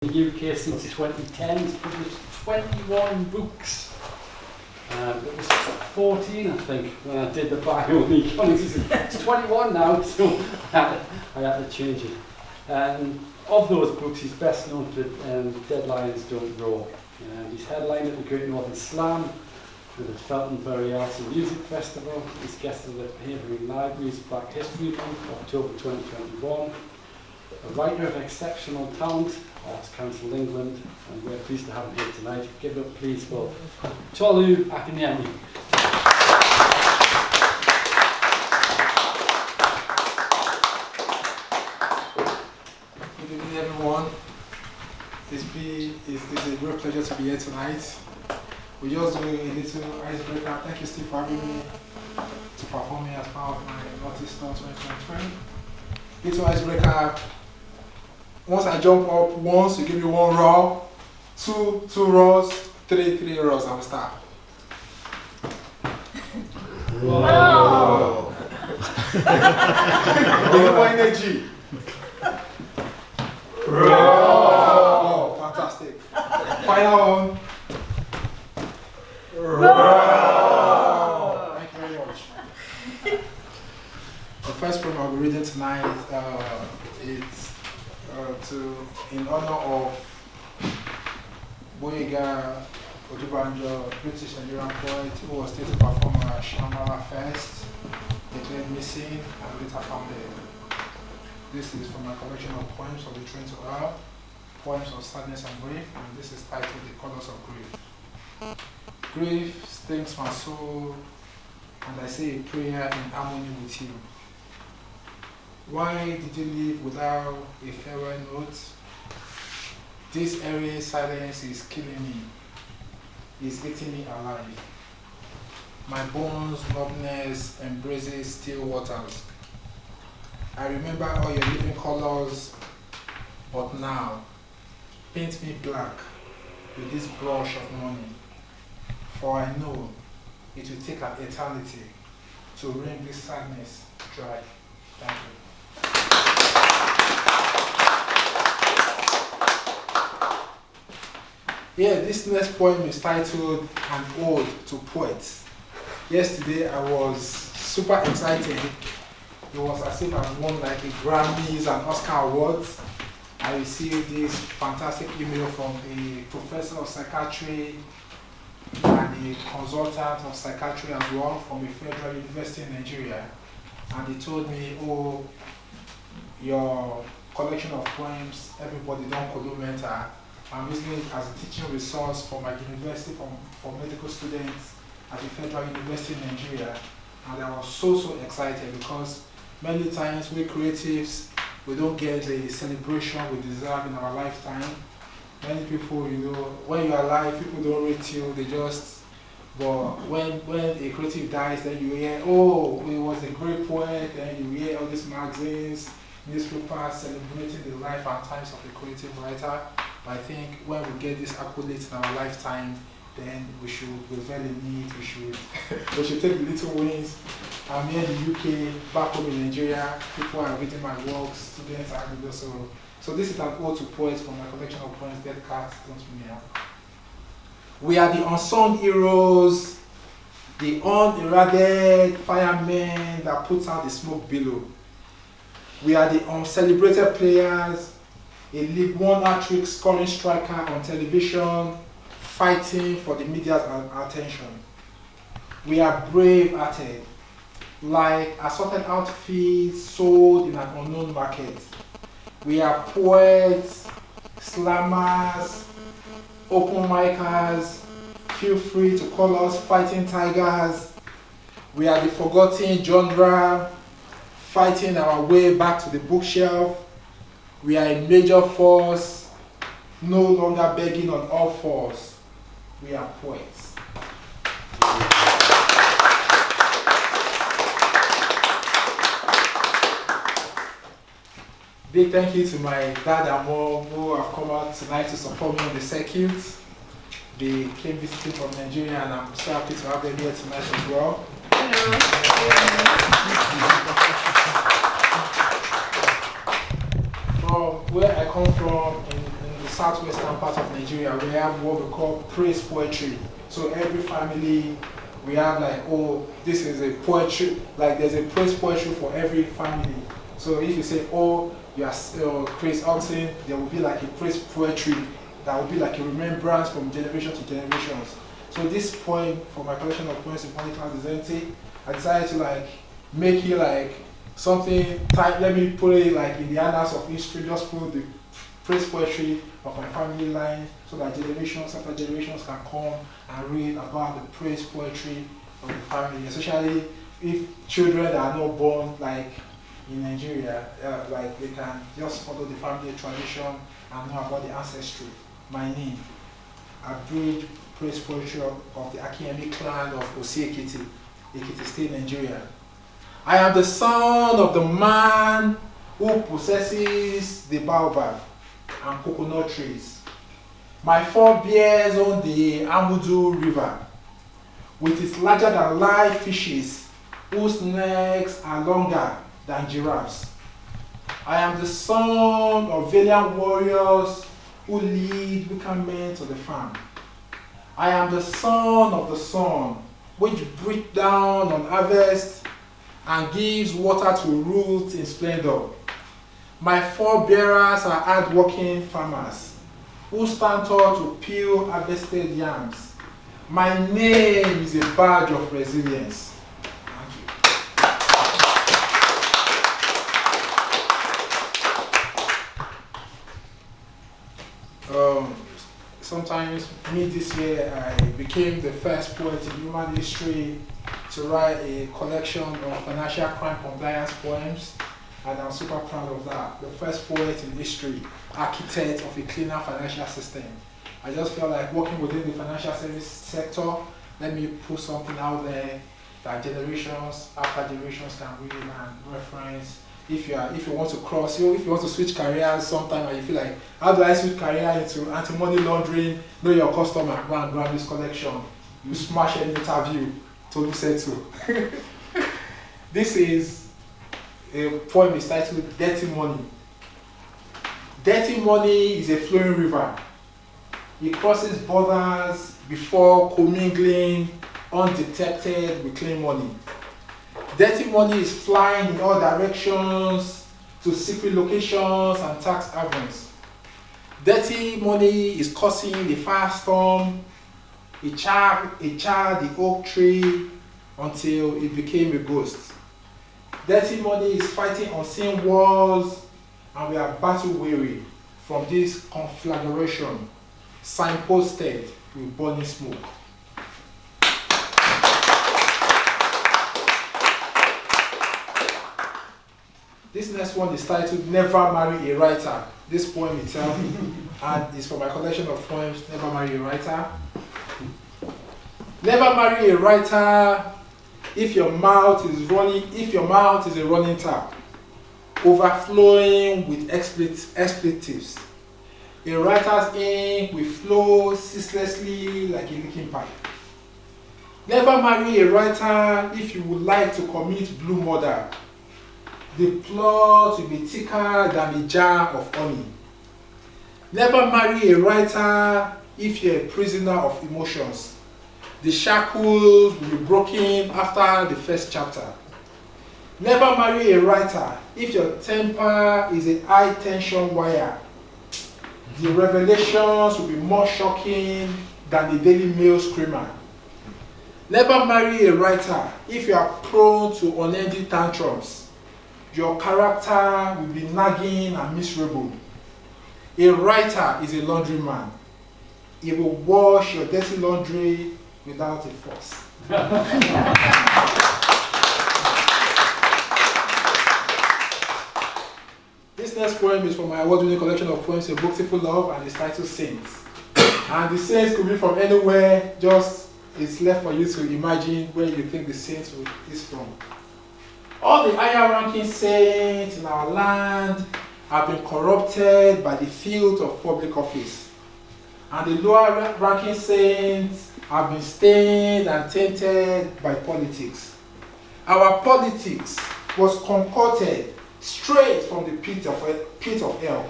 in the UK since 2010. He's published 21 books. It was 14, I think, when I did the bio on economics. It's 21 now, so I had to change it. Of those books, he's best known for Dead Lions Don't Roar. He's headlined at the Great Northern Slam, at the Feltonbury Arts and Music Festival. He's guested at Havering Library's Black History Month, October 2021. A writer of exceptional talent, Arts Council England, and we're pleased to have him here tonight. Give it up, please, for Tolu Akinyemi. Good evening, everyone. It's a great pleasure to be here tonight. We just do a little icebreaker. Thank you, Steve, for having me to perform here as part of my Northeastern 2023. Little icebreaker. Once I jump up once, you give me one row, two rows, three rows, and we start. Wow! Big more energy. Oh, fantastic. Final one. Thank you very much. The first poem I'll be reading tonight it's in honor of Boyega Odubanjo, British Nigerian poet who was still to perform at Shambhala Fest, declared missing and later found dead. This is from my collection of poems of the Train to Earth, Poems of Sadness and Grief, and this is titled The Colors of Grief. Grief stings my soul, and I say a prayer in harmony with you. Why did you leave without a farewell note? This airy silence is killing me, is eating me alive. My bones' numbness embraces still waters. I remember all your living colors, but now, paint me black with this brush of morning. For I know it will take an eternity to wring this sadness dry. Thank you. Yeah, this next poem is titled An Ode to Poets. Yesterday I was super excited. It was as if I won like a Grammys and Oscar awards. I received this fantastic email from a professor of psychiatry and a consultant of psychiatry as well from a federal university in Nigeria. And he told me, oh, your collection of poems, everybody Don Kolomental, I'm using it as a teaching resource for my university, for medical students at the Federal University in Nigeria. And I was so excited because many times we creatives, we don't get the celebration we deserve in our lifetime. Many people, when you're alive, people don't rate you, they just, but when a creative dies, then you hear, oh, he was a great poet, and you hear all these magazines, newspapers celebrating the life and times of a creative writer. But I think when we get these accolades in our lifetime, then we should revel in it, we should take the little wins. I'm here in the UK, back home in Nigeria, people are reading my works, students are reading also. So this is an ode to poets from my collection of poems, Dead Cats Don't Meow. We are the unsung heroes, the uneraded firemen that puts out the smoke below. We are the uncelebrated players, a League One hat-trick scoring striker on television, fighting for the media's attention. We are brave-hearted, like assorted outfits sold in an unknown market. We are poets, slammers, open micers. Feel free to call us fighting tigers. We are the forgotten genre, fighting our way back to the bookshelf. We are a major force, no longer begging on all fours. We are poets. Big thank you to my dad and mom who have come out tonight to support me on the circuit. They came visiting from Nigeria and I'm so happy to have them here tonight as well. From where I come from in the southwestern part of Nigeria, we have what we call praise poetry. So every family, we have like, oh, this is a poetry, like there's a praise poetry for every family. So if you say, oh, you are Chris Oxen, there will be like a praise poetry that will be like a remembrance from generation to generations. So this poem, for my collection of poems in Political Identity, I decided to like make it like something type, let me put it like in the annals of history, just put the praise poetry of my family line so that generations after generations can come and read about the praise poetry of the family, especially if children that are not born like in Nigeria, like they can just follow the family tradition and know about the ancestry. My name, abridged praise poetry of the Akinyemi clan of Ekiti, Ekiti State, Nigeria. I am the son of the man who possesses the baobab and coconut trees. My forebears on the Amudu River, with its larger than life fishes, whose necks are longer than giraffes. I am the son of valiant warriors who lead wicked men to the farm. I am the son of the sun, which breathes down on harvest and gives water to roots in splendor. My forebearers are hard-working farmers who stand tall to peel harvested yams. My name is a badge of resilience. Thank you. Sometimes, this year, I became the first poet in human history to write a collection of financial crime compliance poems, and I'm super proud of that. The first poet in history, architect of a cleaner financial system. I just felt like working within the financial service sector, let me put something out there that generations after generations can read and reference. If you want to cross, if you want to switch careers sometime and you feel like, how do I switch career into anti-money laundering, know your customer, go and grab this collection. You smash an interview, Tolu A. This is a poem is titled Dirty Money. Dirty money is a flowing river. It crosses borders before commingling undetected with clean money. Dirty money is flying in all directions to secret locations and tax havens. Dirty money is causing the firestorm. It charred the oak tree until it became a ghost. Dirty money is fighting unseen wars, and we are battle weary from this conflagration, signposted with burning smoke. This next one is titled Never Marry a Writer. This poem itself, and is from my collection of poems, Never Marry a Writer. Never marry a writer if your mouth is a running tap, overflowing with expletives. A writer's ink will flow ceaselessly like a leaking pipe. Never marry a writer if you would like to commit blue murder. The plot will be thicker than a jar of honey. Never marry a writer if you're a prisoner of emotions. The shackles will be broken after the first chapter. Never marry a writer if your temper is a high tension wire. The revelations will be more shocking than the Daily Mail screamer. Never marry a writer if you are prone to unending tantrums. Your character will be nagging and miserable. A writer is a laundryman. He will wash your dirty laundry without a fuss. This next poem is from my award-winning collection of poems, A Booktiful Love, and it's titled Saints. And the saints could be from anywhere, just it's left for you to imagine where you think the saints is from. All the higher ranking saints in our land have been corrupted by the filth of public office. And the lower ranking saints have been stained and tainted by politics. Our politics was concocted straight from the pit of hell.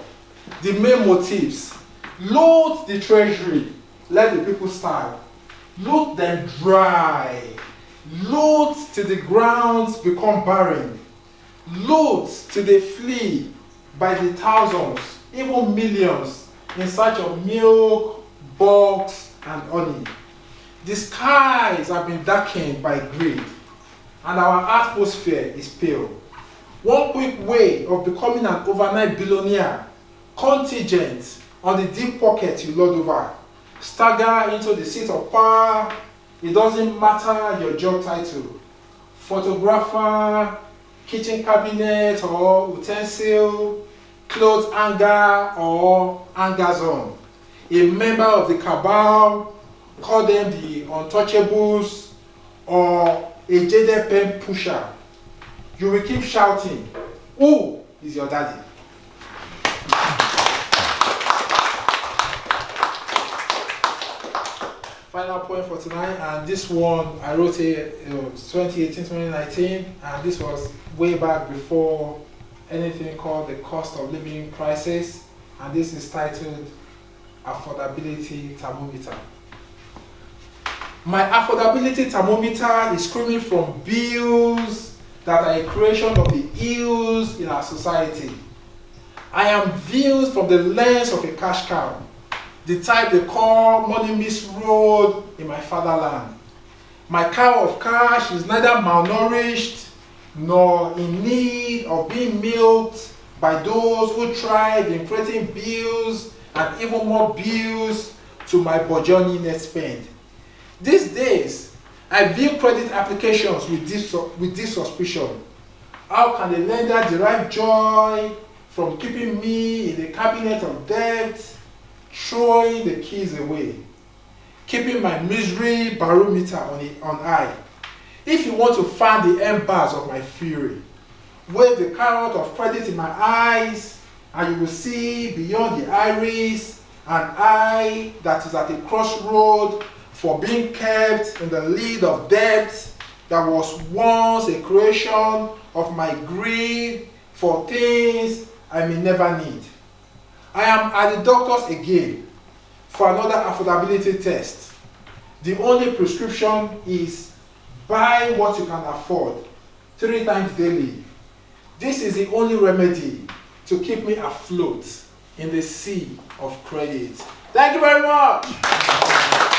The main motives, Load the treasury, let the people starve. Load them dry. Load till the grounds become barren. Load till they flee by the thousands, even millions, in search of milk, bugs, and honey. The skies have been darkened by greed, and our atmosphere is pale. One quick way of becoming an overnight billionaire: contingent on the deep pocket you lord over. Stagger into the seat of power. It doesn't matter your job title. Photographer, kitchen cabinet or utensil, clothes hanger or hanger zone. A member of the cabal, call them the untouchables, or a jaded pen pusher. You will keep shouting, "Who is your daddy?" Final point for tonight, and this one I wrote it 2018, 2019, and this was way back before anything called the cost of living crisis, and this is titled Affordability Thermometer. My affordability thermometer is screaming from bills that are a creation of the ills in our society. I am viewed from the lens of a cash cow, the type they call money misroad in my fatherland. My cow of cash is neither malnourished nor in need of being milked by those who thrive in creating bills and even more bills to my burgeoning net spend. These days, I view credit applications with this suspicion. How can a lender derive joy from keeping me in the cabinet of debt, throwing the keys away, keeping my misery barometer on high? If you want to fan the embers of my fury, wave the carrot of credit in my eyes, and you will see beyond the iris an eye that is at a crossroad for being kept in the lead of debt that was once a creation of my greed for things I may never need. I am at the doctor's again for another affordability test. The only prescription is buy what you can afford 3 times daily. This is the only remedy to keep me afloat in the sea of credit. Thank you very much.